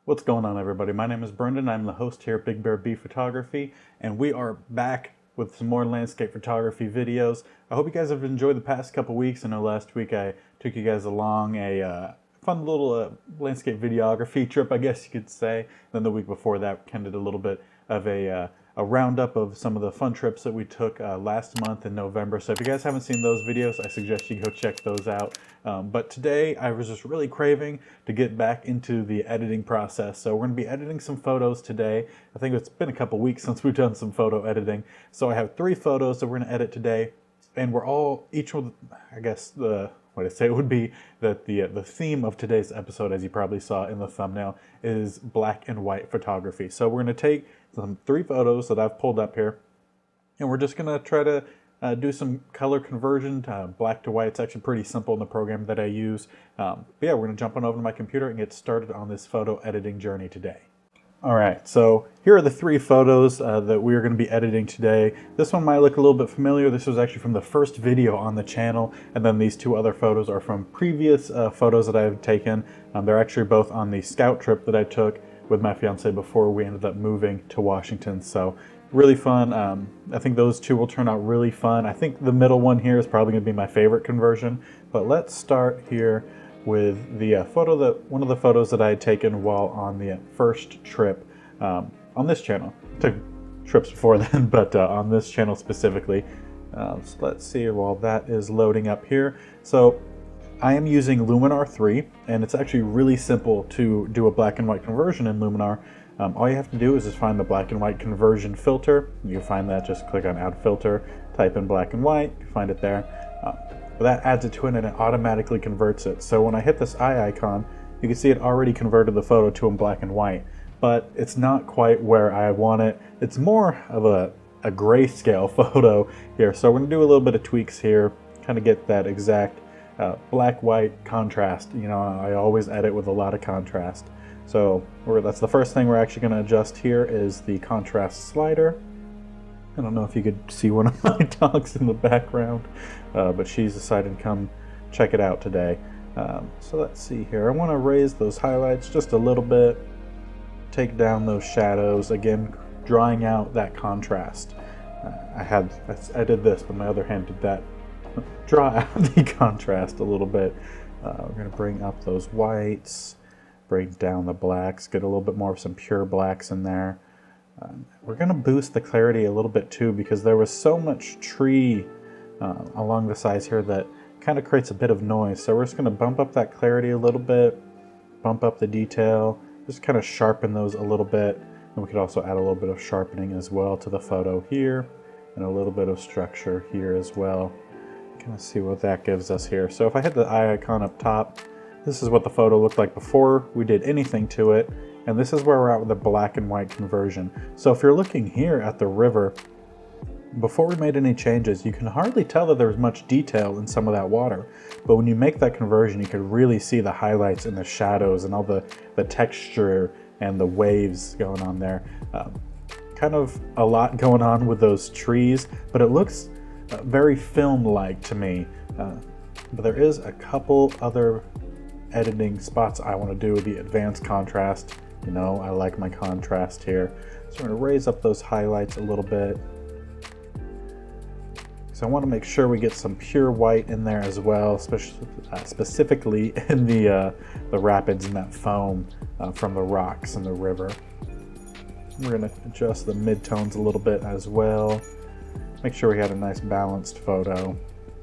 What's going on, everybody? My name is Brenden. I'm the host here at BigBearB Photography, and we are back with some more landscape photography videos. I hope you guys have enjoyed the past couple weeks. I know last week I took you guys along a fun little landscape videography trip, I guess you could say. Then the week before that, kind of did a little bit of a roundup of some of the fun trips that we took last month in November. So if you guys haven't seen those videos, I suggest you go check those out. But today I was just really craving to get back into the editing process. So we're going to be editing some photos today. I think it's been a couple weeks since we've done some photo editing. So I have 3 photos that we're going to edit today. And we're all, each one, I guess the way to say it would be that the theme of today's episode, as you probably saw in the thumbnail, is black and white photography. So we're going to take some 3 photos that I've pulled up here, and we're just going to try to do some color conversion to black to white. It's actually pretty simple in the program that I use. But yeah, we're going to jump on over to my computer and get started on this photo editing journey today. Alright, so here are the 3 photos that we are going to be editing today. This one might look a little bit familiar. This was actually from the first video on the channel, and then these 2 other photos are from previous photos that I've taken. They're actually both on the scout trip that I took with my fiance before we ended up moving to Washington. So really fun. I think those 2 will turn out really fun. I think the middle one here is probably going to be my favorite conversion, but let's start here with the one of the photos that I had taken while on the first trip on this channel. I took trips before then, but on this channel specifically. So let's see while that is loading up here. So I am using Luminar 3, and it's actually really simple to do a black and white conversion in Luminar. All you have to do is just find the black and white conversion filter. You can find that, just click on add filter, type in black and white, you find it there. That adds it to it and it automatically converts it. So when I hit this eye icon, you can see it already converted the photo to in black and white, but it's not quite where I want it. It's more of a grayscale photo here. So we're gonna do a little bit of tweaks here, kind of get that exact black-white contrast. You know, I always edit with a lot of contrast. So that's the first thing we're actually gonna adjust here is the contrast slider. I don't know if you could see one of my dogs in the background, but she's decided to come check it out today. So let's see here. I want to raise those highlights just a little bit, take down those shadows, again, drawing out that contrast. I did this, but my other hand did that. Draw out the contrast a little bit. We're going to bring up those whites, bring down the blacks, get a little bit more of some pure blacks in there. We're going to boost the clarity a little bit too, because there was so much tree along the sides here that kind of creates a bit of noise. So we're just going to bump up that clarity a little bit, bump up the detail, just kind of sharpen those a little bit. And we could also add a little bit of sharpening as well to the photo here, and a little bit of structure here as well. Kind of see what that gives us here. So if I hit the eye icon up top, this is what the photo looked like before we did anything to it. And this is where we're at with the black and white conversion. So if you're looking here at the river, before we made any changes, you can hardly tell that there was much detail in some of that water. But when you make that conversion, you can really see the highlights and the shadows and all the texture and the waves going on there. Kind of a lot going on with those trees, but it looks very film-like to me. But there is a couple other editing spots I want to do with the advanced contrast. You know, I like my contrast here. So I'm going to raise up those highlights a little bit. So I want to make sure we get some pure white in there as well, especially specifically in the rapids and that foam from the rocks in the river. We're going to adjust the midtones a little bit as well. Make sure we had a nice balanced photo.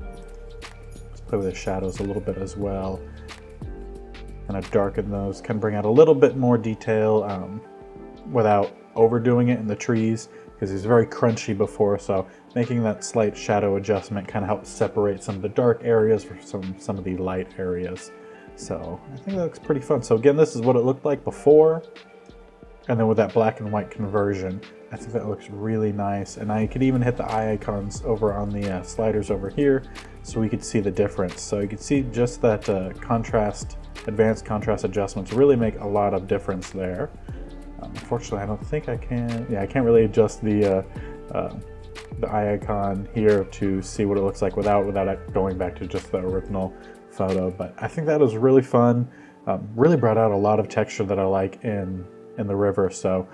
Let's play with the shadows a little bit as well. Kind of darken those, can bring out a little bit more detail without overdoing it in the trees, because it's very crunchy before, so making that slight shadow adjustment kind of helps separate some of the dark areas from some of the light areas. So I think that looks pretty fun. So again, this is what it looked like before, and then with that black and white conversion, I think that looks really nice. And I could even hit the eye icons over on the sliders over here, so we could see the difference. So you can see just that advanced contrast adjustments really make a lot of difference there. Unfortunately, I don't think I can. Yeah, I can't really adjust the eye icon here to see what it looks like without it going back to just the original photo. But I think that was really fun. really brought out a lot of texture that I like in the river. So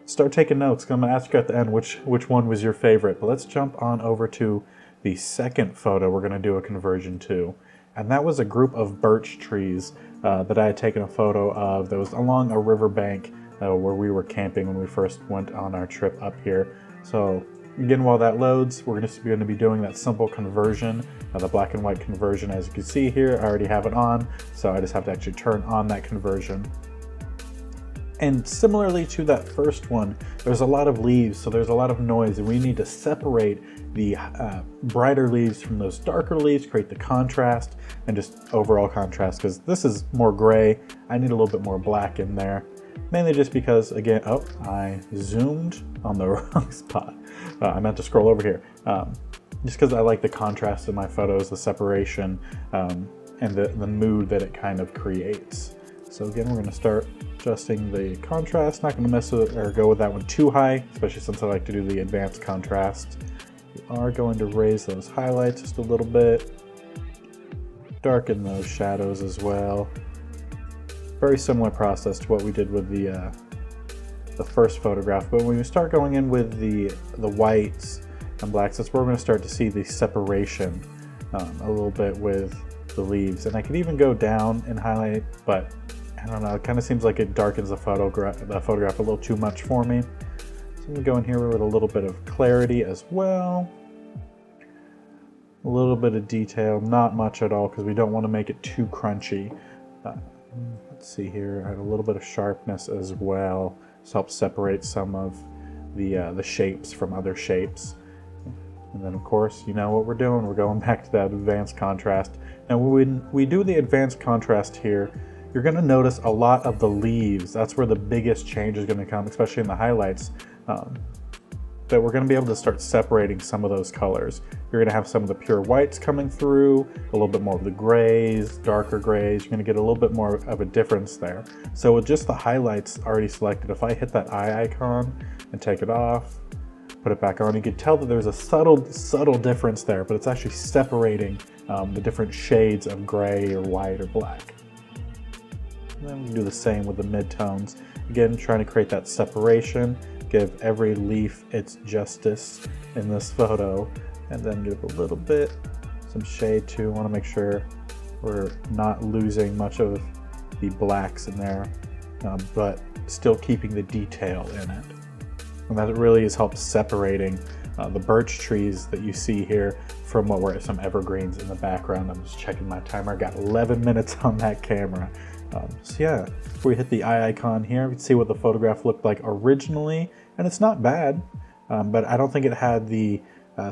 start taking notes, 'cause I'm gonna ask you at the end which one was your favorite. But let's jump on over to the second photo we're gonna do a conversion to. And that was a group of birch trees that I had taken a photo of that was along a riverbank where we were camping when we first went on our trip up here. So again, while that loads, we're just going to be doing that simple conversion, the black and white conversion. As you can see here, I already have it on, so I just have to actually turn on that conversion. And similarly to that first one, there's a lot of leaves, so there's a lot of noise, and we need to separate the brighter leaves from those darker leaves, create the contrast and just overall contrast, because this is more gray. I need a little bit more black in there, mainly just because, again, oh, I zoomed on the wrong spot. I meant to scroll over here. Just because I like the contrast in my photos, the separation, and the mood that it kind of creates. So again, we're going to start adjusting the contrast. Not going to mess with or go with that one too high, especially since I like to do the advanced contrast. We are going to raise those highlights just a little bit, darken those shadows as well. Very similar process to what we did with the first photograph, but when we start going in with the whites and blacks, that's where we're going to start to see the separation a little bit with the leaves. And I could even go down and highlight, but I don't know, it kind of seems like it darkens the photograph a little too much for me. So I'm going to go in here with a little bit of clarity as well. A little bit of detail, not much at all, because we don't want to make it too crunchy. Let's see here, I have a little bit of sharpness as well. This helps separate some of the shapes from other shapes. And then of course, you know what we're doing, we're going back to that advanced contrast. Now when we do the advanced contrast here, you're going to notice a lot of the leaves. That's where the biggest change is going to come, especially in the highlights. That we're going to be able to start separating some of those colors. You're going to have some of the pure whites coming through, a little bit more of the grays, darker grays. You're going to get a little bit more of a difference there. So with just the highlights already selected, if I hit that eye icon and take it off, put it back on, you can tell that there's a subtle difference there, but it's actually separating the different shades of gray or white or black. And then we do the same with the midtones. Again, trying to create that separation, give every leaf its justice in this photo, and then give a little bit, some shade too. Want to make sure we're not losing much of the blacks in there, but still keeping the detail in it. And that really has helped separating the birch trees that you see here from what were some evergreens in the background. I'm just checking my timer. I got 11 minutes on that camera. So yeah, if we hit the eye icon here, we can see what the photograph looked like originally, and it's not bad, but I don't think it had the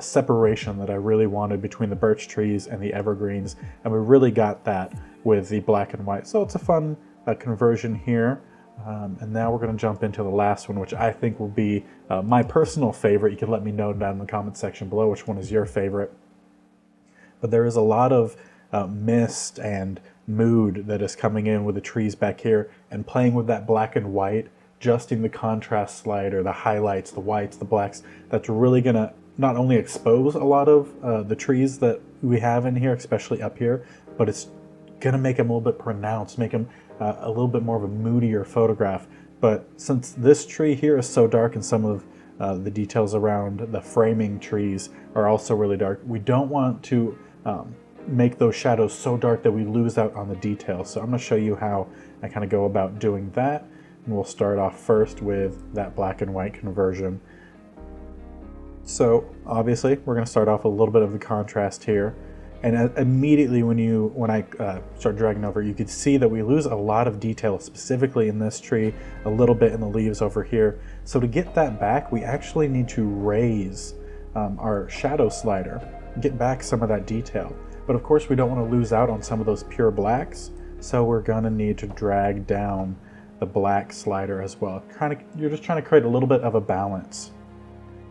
separation that I really wanted between the birch trees and the evergreens, and we really got that with the black and white. So it's a fun conversion here. And now we're going to jump into the last one, which I think will be my personal favorite. You can let me know down in the comment section below which one is your favorite. But there is a lot of mist and mood that is coming in with the trees back here, and playing with that black and white, adjusting the contrast slider, the highlights, the whites, the blacks. That's really going to not only expose a lot of the trees that we have in here, especially up here, but it's going to make them a little bit pronounced, make them a little bit more of a moodier photograph. But since this tree here is so dark, and some of the details around the framing trees are also really dark, we don't want to make those shadows so dark that we lose out on the details. So I'm going to show you how I kind of go about doing that. And we'll start off first with that black and white conversion. So obviously we're going to start off with a little bit of the contrast here. And immediately when I start dragging over, you could see that we lose a lot of detail, specifically in this tree, a little bit in the leaves over here. So to get that back, we actually need to raise our shadow slider, get back some of that detail. But of course, we don't want to lose out on some of those pure blacks, so we're gonna need to drag down the black slider as well. You're just trying to create a little bit of a balance.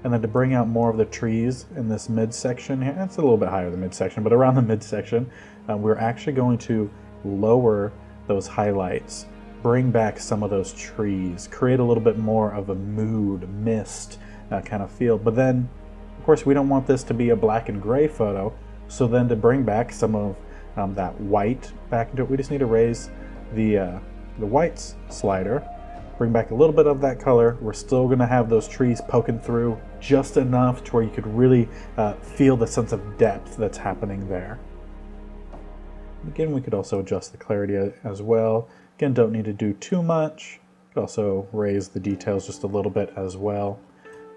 And then to bring out more of the trees in this midsection here, it's a little bit higher than midsection, but around the midsection, we're actually going to lower those highlights, bring back some of those trees, create a little bit more of a mood, mist kind of feel. But then, of course, we don't want this to be a black and gray photo. So then to bring back some of that white back into it, we just need to raise the whites slider, bring back a little bit of that color. We're still gonna have those trees poking through just enough to where you could really feel the sense of depth that's happening there. Again, we could also adjust the clarity as well. Again, don't need to do too much. Could also raise the details just a little bit as well.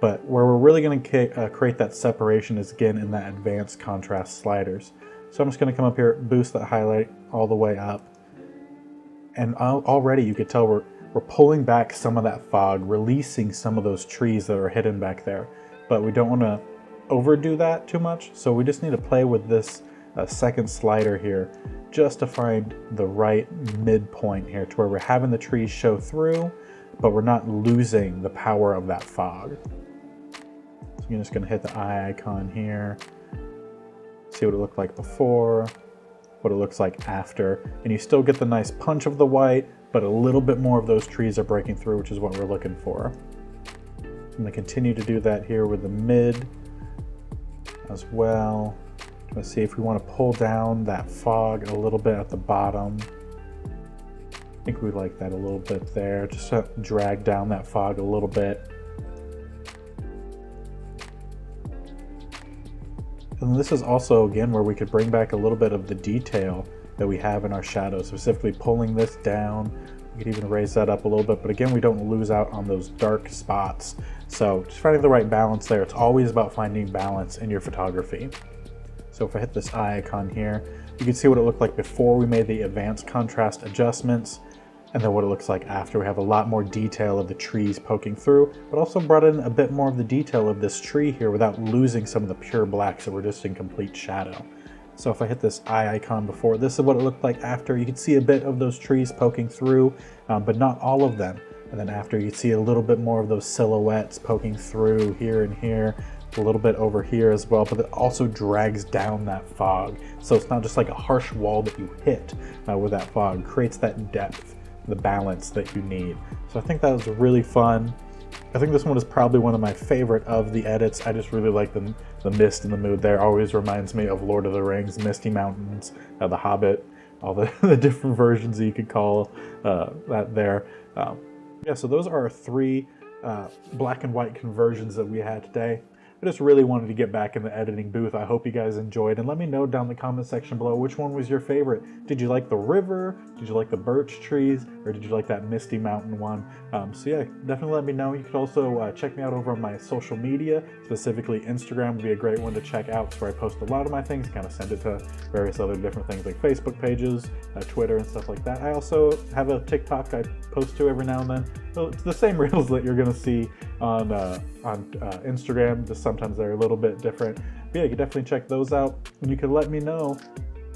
But where we're really going to create that separation is again in that advanced contrast sliders. So I'm just going to come up here, boost that highlight all the way up. And already you could tell we're pulling back some of that fog, releasing some of those trees that are hidden back there. But we don't want to overdo that too much. So we just need to play with this second slider here just to find the right midpoint here to where we're having the trees show through, but we're not losing the power of that fog. So I'm just going to hit the eye icon here, see what it looked like before, what it looks like after, and you still get the nice punch of the white, but a little bit more of those trees are breaking through, which is what we're looking for. I'm going to continue to do that here with the mid as well. Let's see if we want to pull down that fog a little bit at the bottom. I think we like that a little bit there, just to drag down that fog a little bit. And this is also, again, where we could bring back a little bit of the detail that we have in our shadows, specifically pulling this down. We could even raise that up a little bit, but again, we don't lose out on those dark spots. So just finding the right balance there. It's always about finding balance in your photography. So if I hit this eye icon here, you can see what it looked like before we made the advanced contrast adjustments, and then what it looks like after. We have a lot more detail of the trees poking through, but also brought in a bit more of the detail of this tree here without losing some of the pure blacks that were just in complete shadow. So if I hit this eye icon before, this is what it looked like after. You can see a bit of those trees poking through, but not all of them. And then after, you see a little bit more of those silhouettes poking through here and here, a little bit over here as well, but it also drags down that fog. So it's not just like a harsh wall that you hit with that fog. It creates that depth, the balance that you need. So I think that was really fun. I think this one is probably one of my favorite of the edits. I just really like the mist in the mood there. Always reminds me of Lord of the Rings, Misty Mountains, The Hobbit, all the different versions that you could call that there. Yeah, so those are our three black and white conversions that we had today. I just really wanted to get back in the editing booth. I hope you guys enjoyed, and let me know down in the comment section below which one was your favorite. Did you like the river? Did you like the birch trees? Or did you like that Misty Mountain one? So yeah, definitely let me know. You could also check me out over on my social media, specifically Instagram would be a great one to check out. It's where I post a lot of my things, kind of send it to various other different things like Facebook pages, Twitter and stuff like that. I also have a TikTok I post to every now and then. So it's the same reels that you're gonna see on Instagram, just sometimes they're a little bit different. But yeah, you can definitely check those out, and you can let me know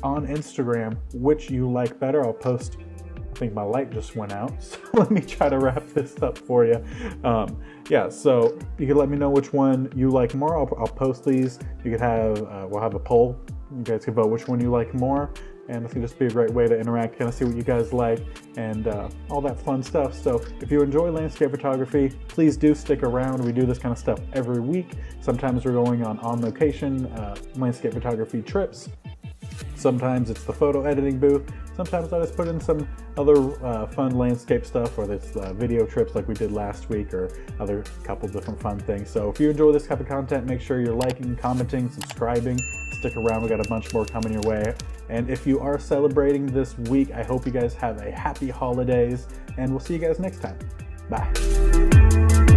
on Instagram which you like better. I'll post, I think my light just went out, so let me try to wrap this up for you. Yeah, so you can let me know which one you like more. I'll post these. You could have, we'll have a poll. You guys can vote which one you like more. And I think this would be a great way to interact, kind of see what you guys like, and all that fun stuff. So if you enjoy landscape photography, please do stick around. We do this kind of stuff every week. Sometimes we're going on location landscape photography trips. Sometimes it's the photo editing booth. Sometimes I just put in some other fun landscape stuff, whether it's video trips like we did last week or other couple different fun things. So if you enjoy this type of content, make sure you're liking, commenting, subscribing. Stick around, we got a bunch more coming your way. And if you are celebrating this week, I hope you guys have a happy holidays, and we'll see you guys next time. Bye.